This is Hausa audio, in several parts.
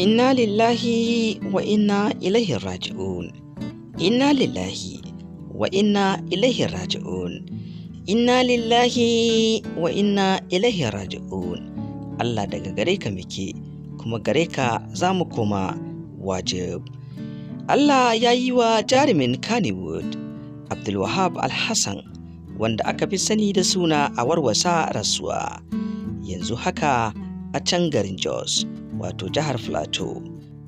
Inna lillahi wa inna ilaihi raji'un. Inna lillahi wa inna ilaihi raji'un. Inna lillahi wa inna ilaihi raji'un. Allah daga gare ka muke, kuma gare ka za mu koma wajib. Allah ya yi wa jarumin Kannywood Abdulwahab Alhassan, wanda aka fi sani da suna a warwasa rasuwa, yanzu haka a can garin Jos, wato jihar Filato.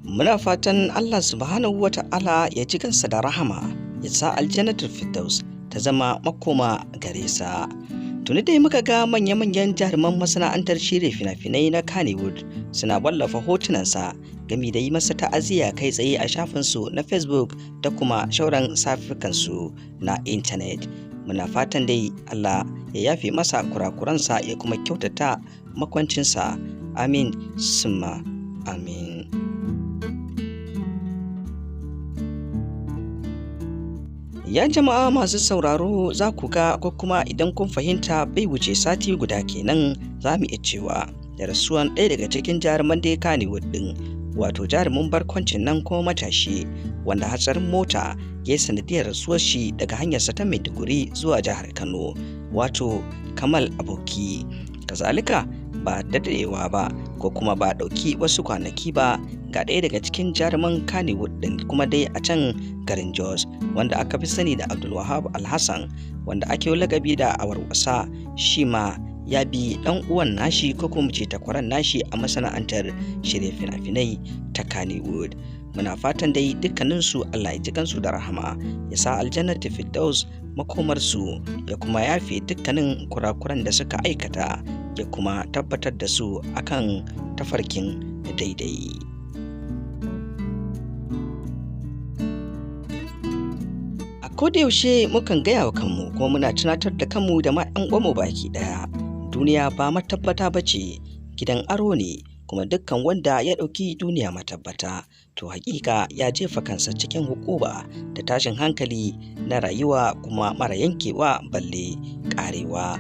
Muna fatan Allah subhanahu wa ta'ala ya ji kansa da rahama, ya sa aljannatul firdaus ta zama makoma gare sa. Tuni dai muka ga manya-manyan jaruman masana'antar shirya fina-finai na Kannywood suna wallafa hotunansa gami da yi masa ta'aziyya kai tsaye a shafinsu na Facebook da kuma shauran safikansu na intanet. Muna fatan dai Allah ya yafe masa kurakuransa ya kuma kyautata makwancinsa. Amin summa amin. Ya jama'a masu sauraro, za ku ga ko kuma idan kun fahimta bai wuce sati guda kenan za mu iya cewa da rasuwan ɗaya daga cikin jaruman da ya Kannywood ɗin, wato jarumin barkwancin nan kuma matashi wanda hatsarin mota ya yi sanadiyar rasuwar shi daga hanyarsa ta Maiduguri zuwa jihar Kano, wato Kamal Aboki. Kazalika ba daɗewa ba ko kuma ba ɗauki wasu kwanaki ba ga ɗaya daga cikin jaruman Kannywood ɗin kuma dai a can garin Jos, wanda aka fi sani da Abdulwahab Alhassan, wanda ake lakabi da awarwasa, shi ma ya bi ɗan uwan nashi ko kuma ce takwaran nashi a masana'antar shirya fina-finai ta Kannywood. Muna fatan dai dukkaninsu Allah ya ji kansu da rahama, ya sa aljannatul firdaus makomarsu, ya kuma yafe dukkanin kurakuran da suka aikata, ya kuma tabbatar da su akan tafarkin daidai. A kodayaushe mukan gaya wa kanmu kuma muna tunatar da kanmu da ma 'yan uwanmu baki ɗaya, duniya ba matabbata ba ce, gidan aro ne, kuma dukkan wanda ya ɗauki duniya matabbata to hakika ya jefa kansa cikin hukuba da tashin hankali na rayuwa kuma mara yankewa balle karewa.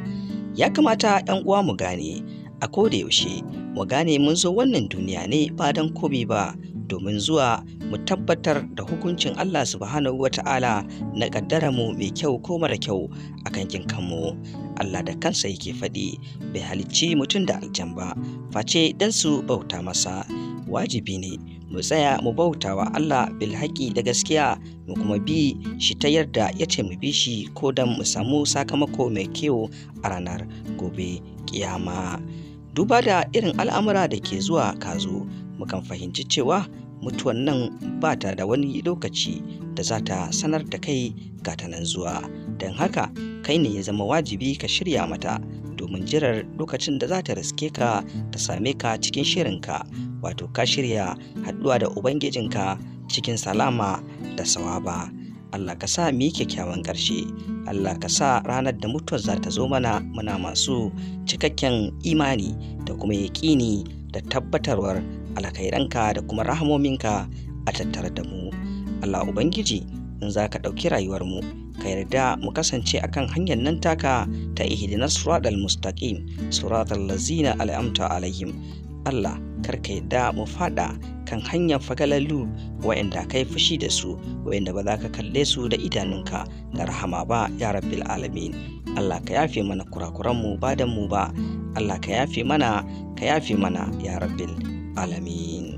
Ya kamata 'yan uwa mu gane, a koda yaushe mu gane mun zo wannan duniya ne ba don komai ba, domin zuwa mu tabbatar da hukuncin Allah subhanahu wa ta'ala na kaddara mu mai kyau ko mara kyau a kankin kanmu. Allah da kansa yake faɗi bai halicci mutum da aljan ba face dan su bauta masa. Wajibi ne mu tsaya mu bauta wa Allah bil haƙi da gaskiya, mu kuma bi shi ta yarda ya ce mu bi shi, ko dan mu samu sakamako mai kyau a ranar gobe kiyama. Duba da irin al'amura da ke zuwa kazo, mukan fahimci cewa mutuwan nan ba ta da wani lokaci da za ta sanar da kai ga ta nan zuwa, don haka kai ne ya zama wajibi ka shirya mata domin jirar lokacin da za ta riske ka ta same ka cikin shirinka, wato ka shirya haɗuwa da ubangijinka cikin salama da sawaba. Allah ka sa mu yi kyakkyawan ƙarshe, Allah ka sa ranar da mutuwar za ta zo mana muna masu cikakken imani da kuma yaƙini da tabbatarwar alkhairanka da kuma rahamominka a tattare da mu. Allah Ubangiji, in za ka ɗauki rayuwarmu ka yarda mu kasance akan hanyar nan taka ta ihdinas siratal mustaqim siratal ladzina an'amta alaihim. Allah kar ka yarda mu fada kan hanyar fagalallu wa'inda kai fushi da su, wa'inda ba za ka kalle su da idanunka na rahama ba ya rabbil alamin. Allah ka yafe mana kurakuranmu ba da mu ba, Allah ka yafe mana ya rabbil alamin.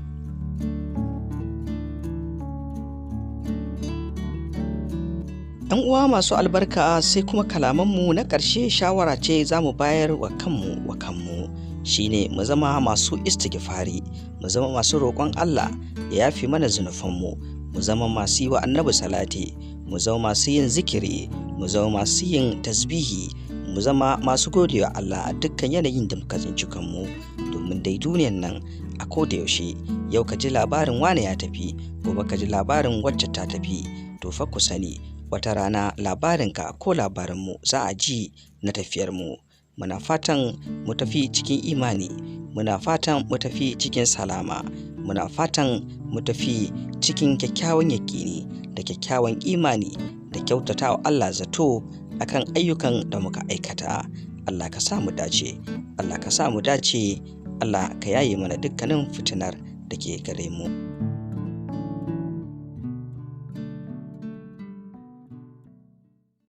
‘Yan uwa masu albarka, sai kuma kalamanmu na ƙarshe shawara ce za mu bayar wa kanmu shine mu zama masu istighfari, mu zama masu roƙon Allah ya yafe mana zunufanmu, mu zama masu yi wa annabi salati, mu zama masu yin zikiri, mu zama masu yin tasbihi, mu zama masu gode wa Allah a dukkan yanayin da muka tsinci kanmu, domin dai duniyan nan a koda yaushe yau ka ji labarin wane ya tafi, gobe ka ji labarin wacce ta tafi, to fa ku sani wata rana labarinka ko labarinmu za a ji na tafiyarmu. Muna fatan mu tafi cikin imani, muna fatan mu tafi cikin salama, muna fatan mu tafi cikin kyakkyawan yaƙini da kyakkyawan imani da kyautata wa Allah zato akan ayyukan da muka aikata. Allah ka sa mu dace, Allah ka sa mu dace, Allah ka yaye mana dukkanin fitinar da ke gare mu.